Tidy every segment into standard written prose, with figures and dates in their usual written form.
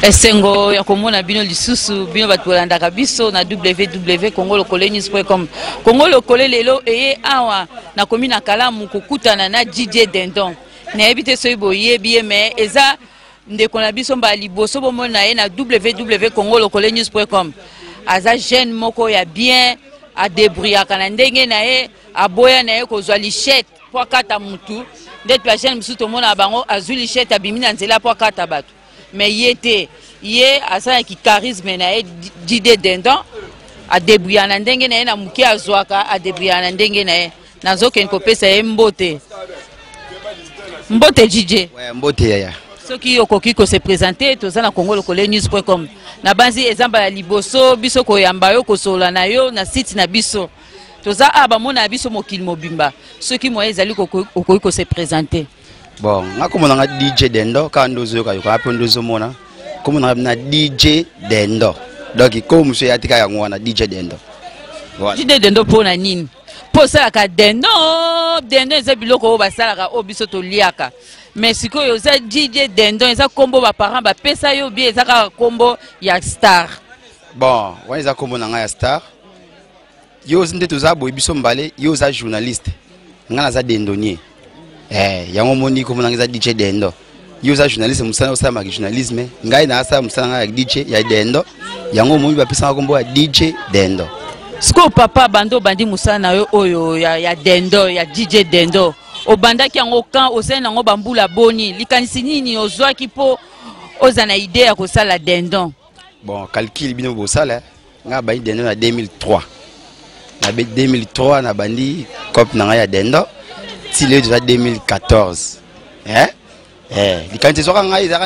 Esengo ya komona bino lisusu bino batulandaka biso na www.congolokolenews.com. Kongo Lokole lelo eye awa na komi na Kalamu kokutana na DJ Dendon. Na ebite so boyebi me eza ndeko na biso mba liboso bomona ye na www.congolokolenews.com. Aza jeune moko ya bien a débrouillaka na ndenge na ye aboya na ye kozwa lichette po kata mutu. Ndet pa jeune musu to mona bango azuli lichette abimi na nzela po kata batu. Mais yete ye asa ki charisme na ye DJ Dendon a débrouillé na ndenge na ye na muki azwaka a débrouillé na ndenge na ye nazoke nkopesa ye mbote DJ ouais mbote ya soki okoki ko se présenter toza na congolokolenews.com na banzi ezamba ya liboso biso koyamba yo kosola na yo na site na biso toza aba mona biso mokili mobimba soki moye ezali okoki ko se présenter. Bon, ngako na DJ Dendon ka ndozo ka yoka apo ndozo mona. Komo na DJ Dendon. Donc ko muso yatika yango wana DJ Dendon. Voilà. DJ Dendon pona nini? Po sala ka Dendon eza biloko ba sala ka obiso to liaka. Mais sikoyo za DJ Dendon eza kombo ba parents ba pesa yo bi eza ka kombo ya star. Bon, wa eza kombo na nga ya star. Yo zinde to za boy biso mbale, yo za journaliste. Ngana za Dendonier. Yango moni ko monanga DJ Dendon. Yo za journaliste musana osama ki journalisme. Ngai na asa musana ya DJ ya Dendon. Yango moni ba pesa kombo ya DJ Dendon. Sko papa bando bandi musana yo oyo ya Dendon ya DJ Dendon. Obandaki yango kan osena ngo bambula boni. Likanisi nini ozwaki po ozana idée ya kosala Dendon. Bon, calcul bino bo sala. Nga ba Dendon na 2003. Na 2003 na bandi cop na ya Dendon. Il est déjà 2014. Les quantités sont en train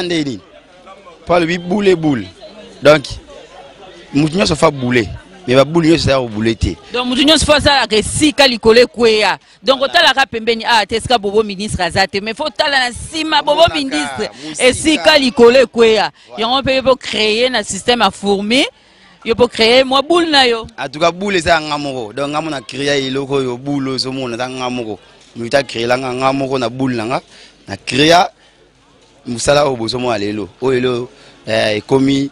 pas le boule. Donc, nous se fait bouler. Mais la boule, c'est un boulet. Donc, nous se fait ça que si Kalikole Kwea. Donc, on a la pembeni à Teska Bobo ministre Azate. Mais il faut la Sima Bobo ministre. Et si Kalikole Kwea. Et on peut créer un système à fourmi. Il peut créer moi boule na yo. En tout cas, boule, c'est un amoureux. Donc, on a créé le boule, c'est un amoureux. Nous avons créé la moko na boule na créé musala obozo mo alelo oelo komi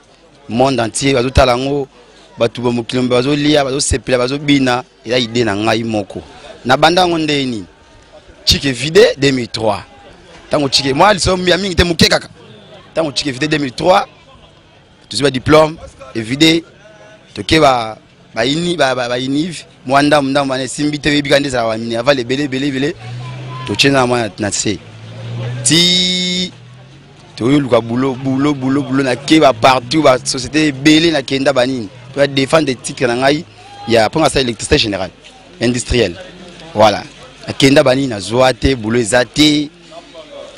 monde entier bazo talango batu ba mokili bazo lia bazo sepela bazo bina ila idée na ngai moko na banda ngonde ni chike vide 2003 tango chike moi liso ya mingi te muke kaka tango chike vide 2003 tu ba diplôme et vide to ke ba iniv mwanda mndamba ne simbite bibikande za wamini avale belé to chena ma na se ti to yuluka boulot na ke ba partout ba société belé na kenda banini pour défendre des titres na ngai ya pour ça électricité générale industrielle voilà na kenda banini na zoate boulot ezate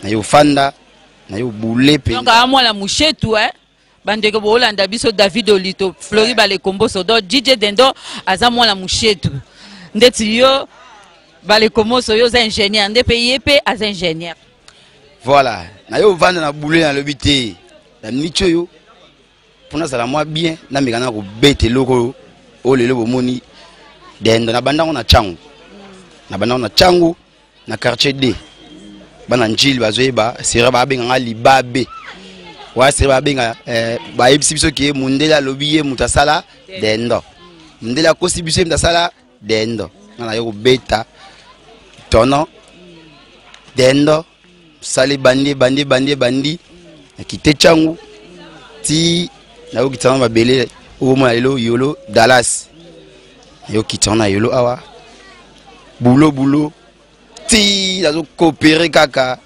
na yo fanda na yo boulé pe donc à moi la mouchetou bandeko bolanda biso David Olito Flori bale kombo sodo DJ Dendon aza mwana mushetu ndeti yo bale kombo so yo za ingénieur ndepe yepe aza ingénieur voilà na yo vanda na boulé na lobité na micho yo pona sala moi bien na mikana ko bete loko o lelo bomoni Dendon na banda na changu na quartier D bana njili bazoyeba sera ba benga libabe wa sera benga ba ebisi biso ke mundela lobiye mutasala Dendon mundela kosi biso mutasala Dendon na yo beta tono Dendon sali bandi akite changu ti na yo kitana mabele o mo lelo yolo Dallas yo kitana yolo awa boulot ti nazo coopérer kaka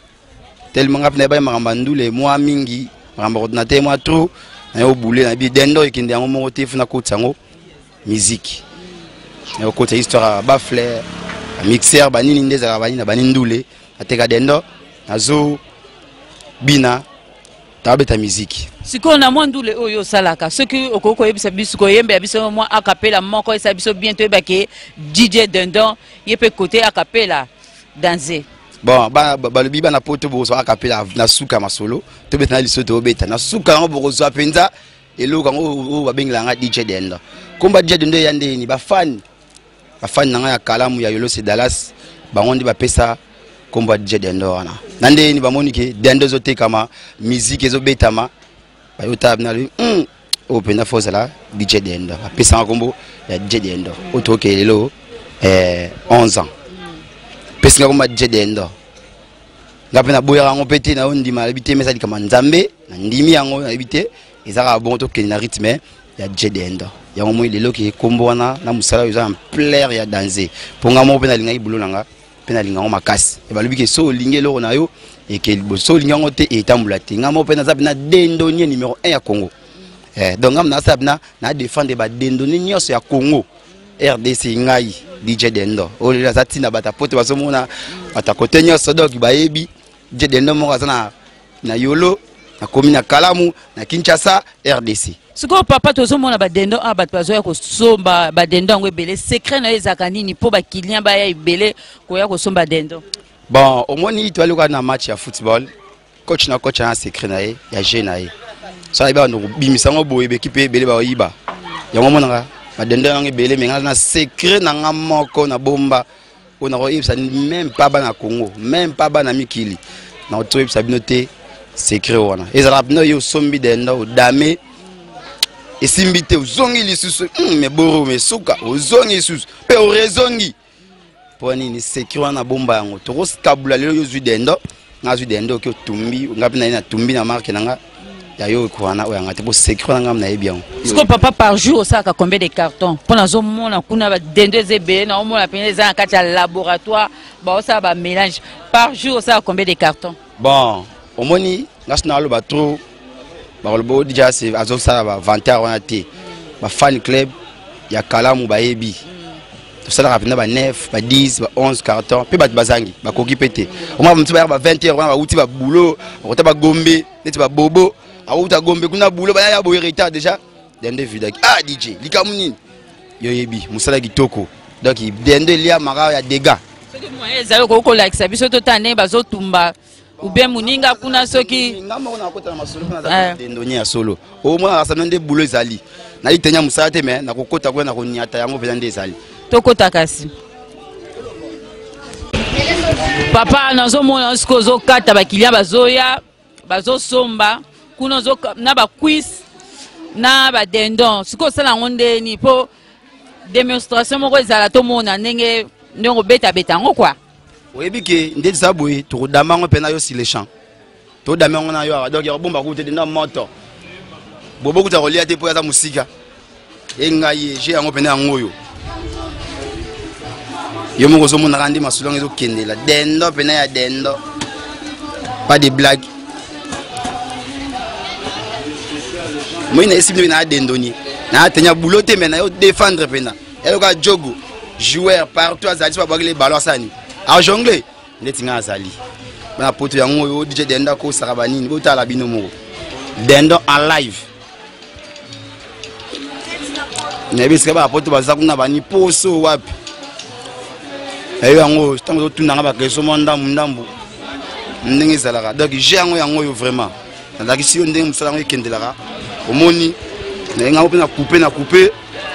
tellement ngapna ba marambandule moi mingi maramba ordinateur moi trop na yo boulé na bi dendo ikinde yango mo te funa ko tsango musique na ko te histoire ba flair mixer banini ndeza banini na banindule ateka dendo nazo bina tabeta musique siko na mwandule oyo salaka soki okoko yebisa biso ko yembe biso moi a cappella moko esa biso bientôt bake DJ Dendon yepe côté a cappella danser bon le biba na poto bozo a cappella na suka masolo to beta na lisoto obeta na suka ngo bozo apenza eloko ngo ba bengela nga DJ Dendon komba DJ Dendon yande ni ba fan nanga ya kalamu ya Yolo Dallas bangondi ba pesa komba DJ Dendon wana nande ni ba monike Dendon zote kama musique ezo betama ba yota na lui openda force la DJ Dendon ba pesa kombo ya DJ Dendon otoke lelo 11 ans pesa komba DJ Dendon ngapena boya ngo pete na ondima habité mesa kama nzambe na ndimi yango habité ezaka bon to na rythme ya DJ Dendon yango mo lelo ki kombo wana na musala uza en plaire ya danser ponga mo pena linga ibulo nanga pena linga ngo makasi e balubi ke so linge loko na yo e ke so linga ngo te etambula te ngamo pena za pena dendonnier numéro 1 ya Congo donc ngam na sabna na défendre ba dendonnier nyos ya Congo RDC ngai DJ Dendon o la zatina bata pote basomona bata kote nyos donc bayebi DJ Dendon mo kazana na Yolo na commune Kalamu na Kinshasa RDC siko papa tozo mona ba Dendon a bat bazo ya ko somba ba Dendon ngo belé secret na ezaka nini po ba client ba ya belé ko ya ko somba Dendon bon au moni to aluka na match ya football coach na secret na ye ya jeune na ye so iba no bimisa ngo boye be kipe belé ba yiba ya ngo mona ba Dendon ngo belé menga na secret na ngamoko na bomba ona ko ibsa même pas ba na Congo même pas ba na mikili na to ibsa binote secret wana ezala bino yo sombi Dendon dame esimbite uzongi lisusu me boro me suka uzongi lisusu pe orezongi poni ni secret na bomba yango to koskabula lelo yo zwi Dendon na zwi Dendon ke tumbi ngapi na tumbi na marque nanga ya yo kwana oyanga te bo secret nanga na yebi yango siko papa par jour ça ka combien de cartons pona zo mona kuna ba Dendon zebe na mona peneza kati ya laboratoire ba ça ba mélange par jour ça combien de cartons bon omoni national ba trop ba déjà c'est azo ça ba 20h on a té ba fan club ya Kalamu ba yebi to ça rapidement ba 9 ba 10 ba 11 carton pe ba bazangi ba koki pété on va mtu ba 20h on va uti ba boulot on ba gombe neti ba bobo a uta gombe kuna boulot ba ya bo retard déjà Dendon vidaki DJ likamunini yo yebi musala kitoko donc Dendon lia mara ya dégâts soki moyen ezalo ko like ça biso to tane bazo tumba ou bien muninga kuna soki ngamo na kota na masolo na Dendonnier ya solo o mona asana nde boulot ezali na itenya musala te mais na kokota kwa na konyata yango pena nde ezali tokota kasi papa nazo mona siko zo kata ba kilia bazoya bazo somba kuna zo na ba quiz na ba Dendon siko sala ngonde ni po démonstration moko ezala to mona ndenge ndongo beta ngo kwa oyebi ke ndeti saboye to damango pena yo sur les champs to damango na yo donc ya bomba kuté na moto bobo kuta kolia te po ya musika engaye je yango pena ngoyo yo moko zo mona randi masulongo zo kendela Dendon pena ya Dendon pas de blague moi na esime na Dendonnier na tenya boulotte mais na yo défendre pena elo ka jogo joueur partout azali pas les ballons sani a jongler ndeti nga azali bana poto yango yo DJ Dendon ko sarabanini bo tala bino mo Dendon en live nebiska ba poto baza kuna bani poso wapi eyo yango tango tuna nga ba keso ndambu ndenge zalaka donc j'ai yango yo vraiment ndaki si yo ndenge musala ngo ikendelaka omoni nga ope na couper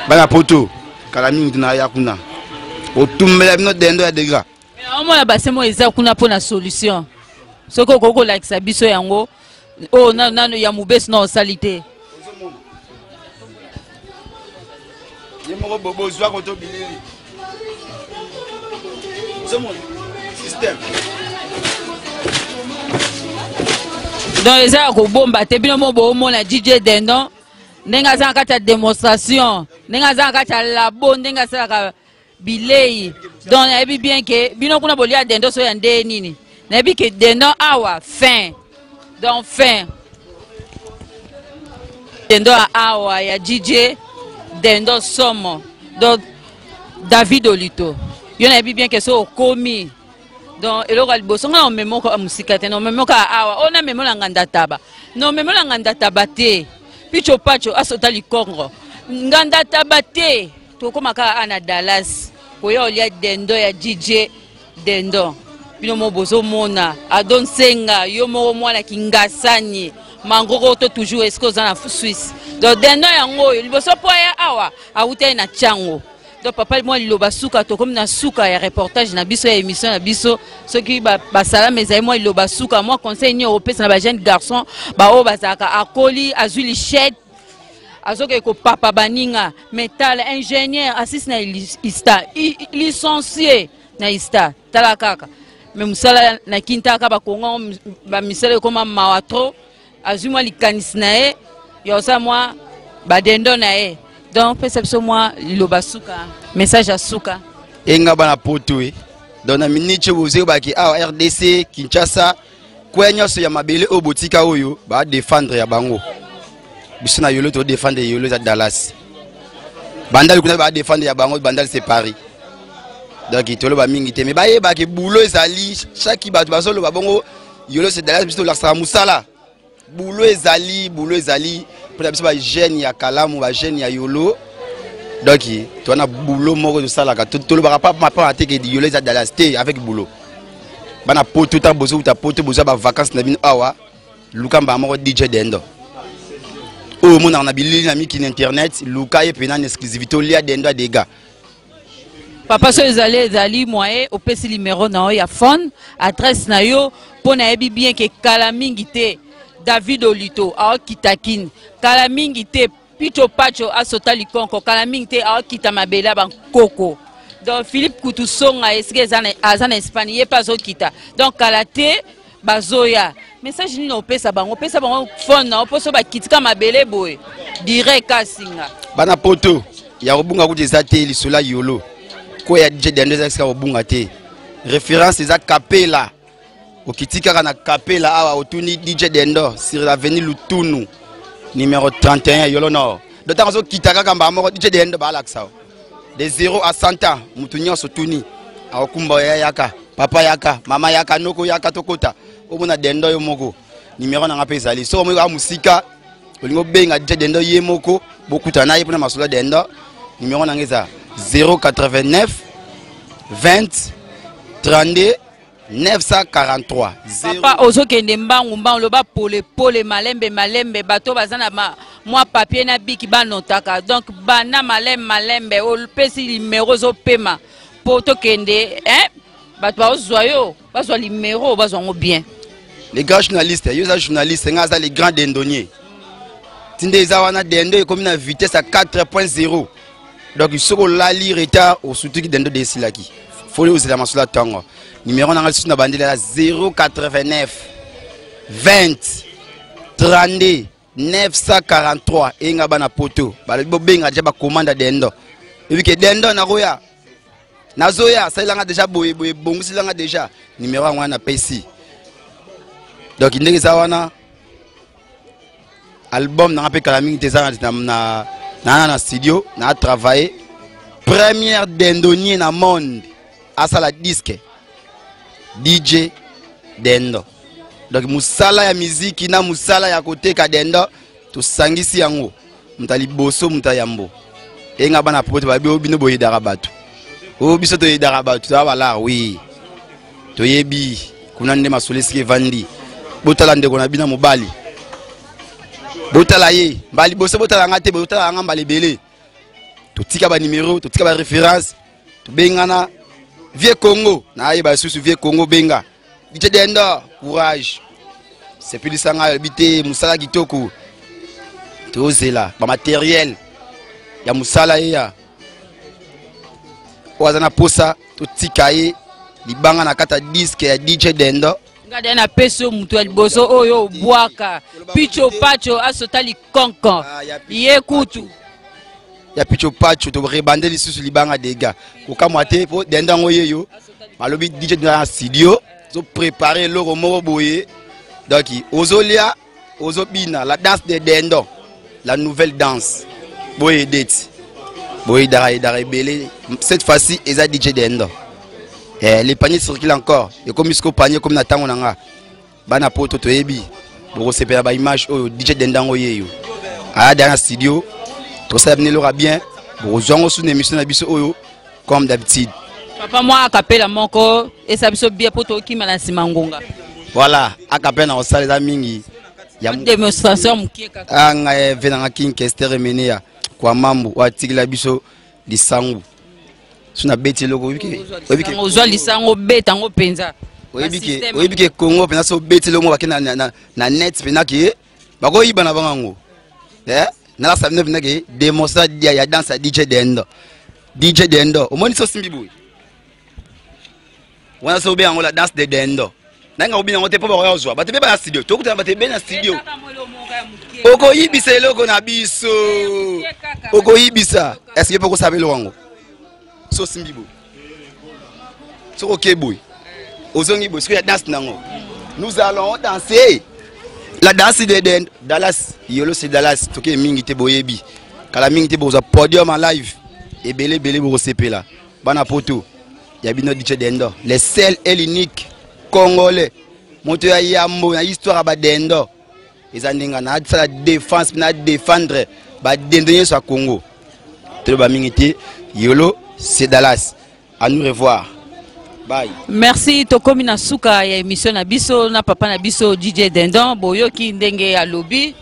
bana poto kala mingi na ya kuna otumbela bino Dendon ya dégâts omona basemo eza kuna pona solution soko koko like sa biso yango o nano ya mubesi na osalite yemo bobo zwa ko to bilili somon système donc eza ko bomba te bino mo bo mona DJ Dendon ndenga za kata démonstration ndenga za kata labo ndenga sa ka bilei donc ebi bien que bino kuna bolia Dendon so ya nde nini nabi ke dendo awa fin donc fin dendo awa ya DJ dendo somo donc David Olito yo nabi bien que so komi donc eloko liboso nga on memo ko musika te no memo ka awa ona memo la nganda taba no memo la nganda taba te picho pacho asota likongo nganda taba te to koma ka ana Dallas ko yo lia dendo ya DJ dendo bino mo bozo mona adon senga yo mo mwana kingasani mangoko to toujours est-ce na Suisse donc dendo yango liboso po ya awa awute na chango donc papa moi liloba suka to comme na suka ya reportage na biso ya émission na biso ceux qui ba sala mais moi liloba suka moi conseil ni européen na ba jeune garçon ba o bazaka akoli azuli chet azoke ko papa baninga metal ingénieur assist na ista licencié na ista tala kaka mais musala na kintaka ba kongo ba misala comme mawatro azuma likanis na e yo sa moi ba dendo na e donc perception moi liloba suka message à suka enga bana poto e donc na minute boze ba ki a RDC Kinshasa kwa nyoso ya mabele obotika oyo ba défendre ya bango biso na yolo to défendre yolo za Dallas bandal kuna ba défendre ya bango bandal c'est Paris donc itolo ba mingi te mais ba yeba ke boulot ezali chaque bato basolo ba bongo yolo c'est Dallas biso la sa musala boulot ezali pour biso ba jeune ya kalamu ba jeune ya yolo donc tu as boulot moko de sala ka tout le pas ma te ke yolo za Dallas te avec boulot bana poto ta bozo ta poto bozo ba vacances na bin awa lukamba moko DJ dendo oh mon na bilili na miki internet luka ye pena exclusivité lia dendo des gars papa so ezali moyen au pesi numéro na ya phone adresse na yo pona yebi bien ke kala mingi te David Olito a kitakin kala mingi te picho pacho asota likonko kala mingi te a kita mabela ban koko donc Philippe Kutusonga eske azana Espagne ye pas okita donc kala te bazoya message ni no pesa bango phone na oposo ba kitika mabele boy direct kasinga bana poto ya obunga ku desate lisola yolo ko ya DJ dendo za obunga te référence eza Capella okitika na Capella awa otuni DJ dendo sur l'avenue Lutunu numéro 31 yolo no d'autant so kitaka kamba moko DJ dendo ba laksa de 0 à 100 ans mutunyo so tuni akumba ya yaka papa yaka mama yaka noko yaka tokota omona dendo yo moko numéro na ngape ezali so mo musika olingo benga DJ dendo ye moko bokuta na ye pona masolo dendo numéro na ngeza 089 20 32 943 papa ozokende mbangu loba pole malembe bato bazana moi papier na biki banotaka donc bana malembe olpesi numéro zo pema poto kende bato bazwa bazwa numéro bazwa bien les grands journalistes yo za journalistes ngaza les grands dendoniers tinde za wana dendo comme na vitesse à 4.0 donc il soko la li retard au surtout qui dendo de silaki faut les la masula tango numéro na ngalisi na bandela 089 20 32 943 enga bana poto bala bobenga ja ba commande dendo et que dendo na roya nazoya ça langa déjà boye bongusi langa déjà numéro wana PC donc ndenge za wana album na pe kala mingi teza na studio na travailler première dendonier na monde asa la disque DJ dendo donc musala ya muziki na musala ya koteka dendo to sangisi yango mutali boso mutayambo enga bana pote ba bino boye darabatu o biso to darabatu ta bala oui to yebi kuna nde masolesi vandi botala ndeko na bina mobali botala ye mbali boso botala ngate botala ngamba lebele to tika ba numéro to tika ba référence to bengana Vieux Congo, naïe ba sous Vieux Congo benga. DJ dendo courage. C'est plus sanga habité musala kitoko. To zela ba matériel ya musala ya. Wazana posa to tikaye libanga na kata disque ya DJ dendo. Ngade na peso mutu aliboso oyo bwaka. Picho pacho asota likonko. Ye kutu. Ya picho pacho to rebande lisusu libanga dega ko kamwate po denda ngoyeyo malobi DJ dans studio zo préparer loko moko boye donc ozolia ozobina la danse de dendo, la nouvelle danse boye date boye dara belé cette fois-ci eza DJ dendo. Les paniers circulent encore et comme isko panier comme na tango nanga bana poto to yebi boko sepela ba image o DJ dendo yeyo a dans studio to ça venir l'aura bien boko zongo sous émission na biso oyo comme d'habitude. Papa moi akapela moko et ça biso bien poto ki mana simangonga. Voilà, akapela na osala za mingi ya démonstration mukie kaka. Anga venanga king kester menea kwa mambo wa tigila biso lisangu. Suna beti loko wiki ozwa lisango beta ngo penza oyebike Congo pena so beti lomo bakena na net pena ki bako yiba na bango na la samne pena ki démonstrer ya danse DJ Dendo omoni so simbi boy wana so be yango la danse de Dendo nanga obi yango te po ba ozwa ba te be ba studio to kuta ba te be na studio oko yibisa eloko na biso oko yibisa est-ce que poko sabe lo wango so simbibo so ok boy ozongi boy ce que la danse nango nous allons danser la danse de Dallas yolo c'est Dallas to ke mingi te boyebi kala mingi te boza podium en live et belé bo sepela bana poto ya bino DJ Dendo les seuls et l'unique congolais moto ya yambo na histoire ba Dendo ezandinga na la défense na défendre ba Dendo yeso a Congo te ba mingi te yolo c'est Dallas. À nous revoir. Bye. Merci tokomi na suka ya émission na biso na papa na biso DJ Dendo boyo ki ndenge ya lobby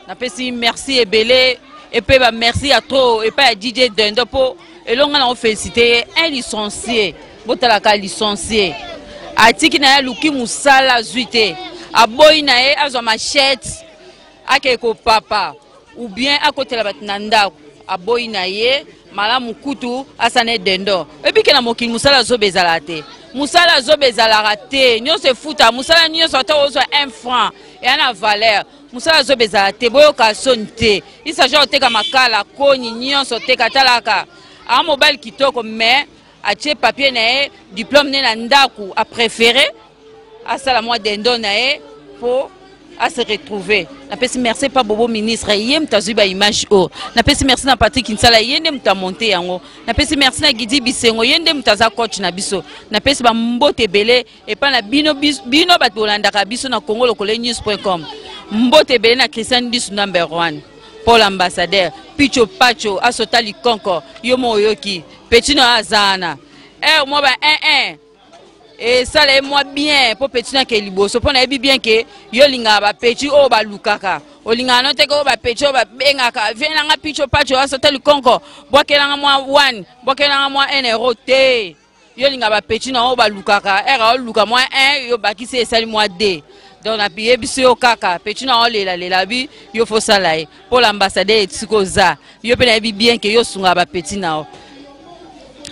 na pesi merci ebele et puis ba merci à trop et pas à DJ Dendo po elonga na féliciter un licencié botala ka licencié atiki na ya luki musala zuite aboyi na ye azwa machette akeko papa ou bien akotela batnanda aboyi na ye malamu kutu asane Dendo ebike na mokili musala zobezala te musala zobezala te nyonso futa musala nyonso ta ozo 1 franc et ana valeur musala zobezala te boyoka sonte isa jo teka makala koni nyonso teka talaka a mobile kitoko mais atie papier na ye diplôme ne na ndaku a préféré asala moi Dendo na ye pour à se retrouver. Napesi merci pas bobo ministre yem tazuba image o. Napesi merci na Patrick Insala yende mta monter yango. Napesi merci na Gidi Bisengo yende mtaza coach na biso. Napesi ba mbote belé et pas na bino bato landaka biso na congolokolenews.com. Mbote belé na Christian Disu #1. Paul ambassadeur Picho Pacho asotali konko yomo oyoki petino azana. Moi ba 1-1. Et ça les moi bien pour petit na ke liboso pour na ebi bien que yo linga ba petit o ba lukaka o linga no te ko ba petit o ba bengaka viens nga Picho Pacho asota li konko bokela nga moi 1 bokela nga moi 1 euro te yo linga ba petit na o ba lukaka era o luka moi 1 yo ba ki se sali moi 2 donc na pied biso yo kaka petit na o lela bi yo fo sala pour l'ambassadeur tsikoza yo pe na ebi bien que yo sunga ba petit na o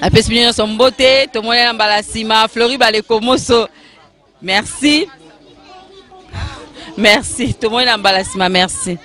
apesi bino son beauté to mona mbalasima Flori Balekomoso merci to mona mbalasima merci.